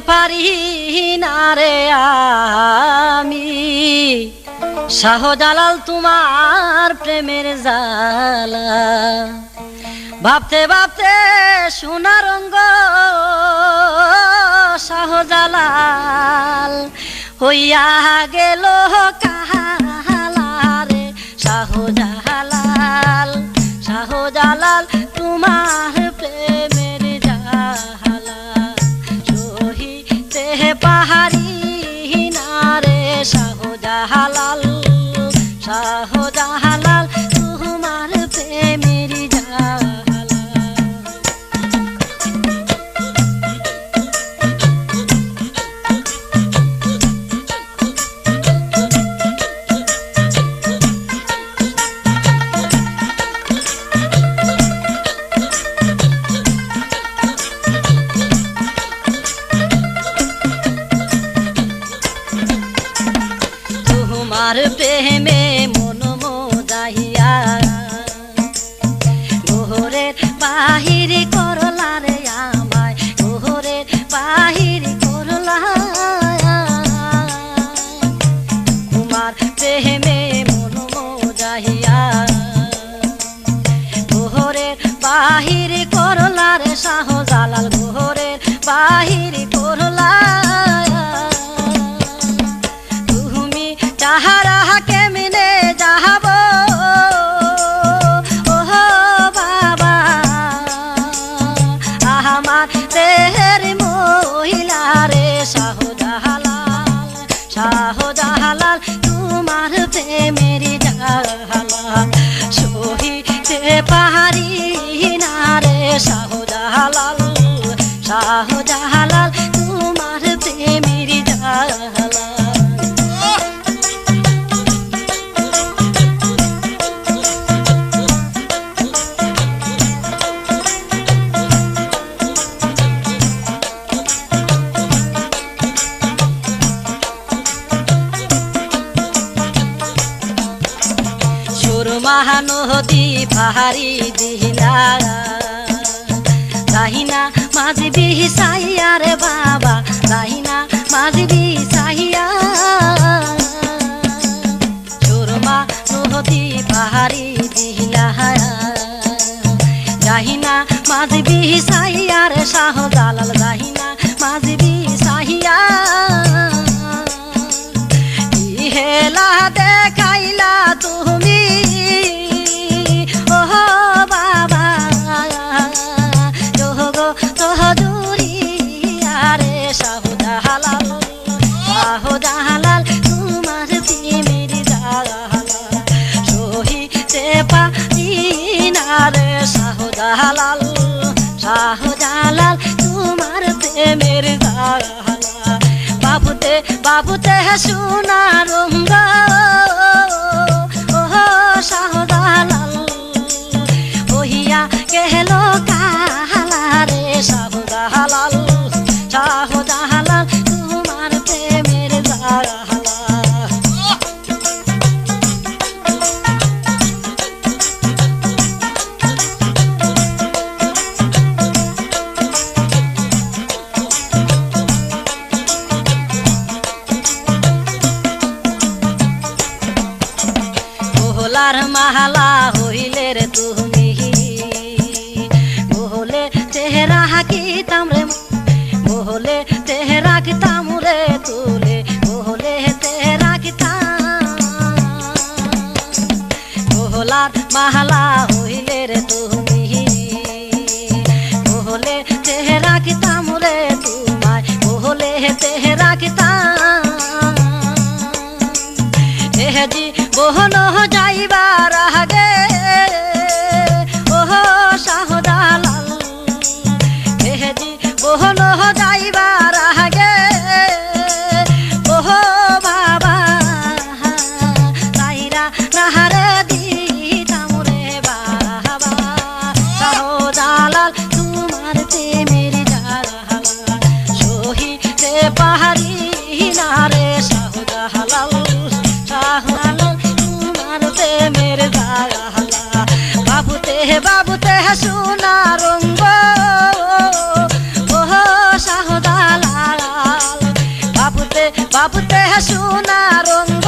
পারি না রে আমি শাহজালাল তোমার প্রেমের জ্বালা। ভাবতে ভাবতে সোনা রঙ্গ শাহজালাল হইয়া গেল কাহালা রে শাহজালাল। শাহজালাল তোমার প্রেমের জ্বালা সহিতে পাহাড়ি না রে শাহজালাল। শাহজালাল তোমার প্রেমের জ্বালা। তোমার প্রেমে মন মোদাইয়া ঘোরের বাহির করলা রে আমায় ঘোরের বাহির করলা। তোমার প্রেমে মন মোদাইয়া ঘোরের বাহির করলা রে শাহজালাল ঘোরের বাহির করলা। তাহারা কেমনে যাহব ওহ বাবা আমার দেহের মহিলা রে শাহজালাল। শাহজালাল তোমার প্রেমের জ্বালা সহিতে পাহাড়ি না রে শাহজালাল। শাহজালাল তোমার প্রেমের জ্বালা। মহানদী পাহাড়ি দিলা রাহিনা মাঝি বিসাইয়া রে বাবা রাহিনা মাঝি বিসাইয়া। সুরমা নদী পাহাড়ি দিলা রাহিনা মাঝি বিসাইয়া রে শাহজালাল রাহিনা মাঝি বিসাইয়া। হেলা দেখাইলা তুমি ওহ বাবা যোগ তোহজুরিয়া রে শাহজালাল। শাহজালাল তোমার প্রেমের জ্বালা সহিতে পারি না রে শাহজালাল। শাহজালাল তোমার প্রেমের জ্বালা। বাবুতে বাবুতে সোনা রঙ্গ ওহ শাহজালাল হইয়া গেল কাহালা রে শাহজালাল। শাহজালাল তোমার প্রেমের জ্বালা। ভোলার মাহালা হইলে রে তুমি ভোলে তেহরা হাকিতাম রে ভোলে তেহরা কিতাম রে তুলে ভোলে তেহরা কিতাম। ভোলার মাহালা হইলে রে তুমি ভোলে তেহরা কিতাম রে তোমায় ভোলে তেহরা কিতাম। এহজি বহন যাইবার আগে ওহ শাহজালাল এহজি বহন যাইবার আগে ওহ বাবা তাইরা নাহারে দিতাম রে বাবা। শাহজালাল তোমার প্রেমের জ্বালা সহিতে পাহাড়ি না রে শাহজালাল। শাহজালাল তোমার প্রেমের জ্বালা বাবুতে বাবুতে সোনা রঙ্গ ওহ শাহজালাল। বাবুতে সোনা রঙ্গ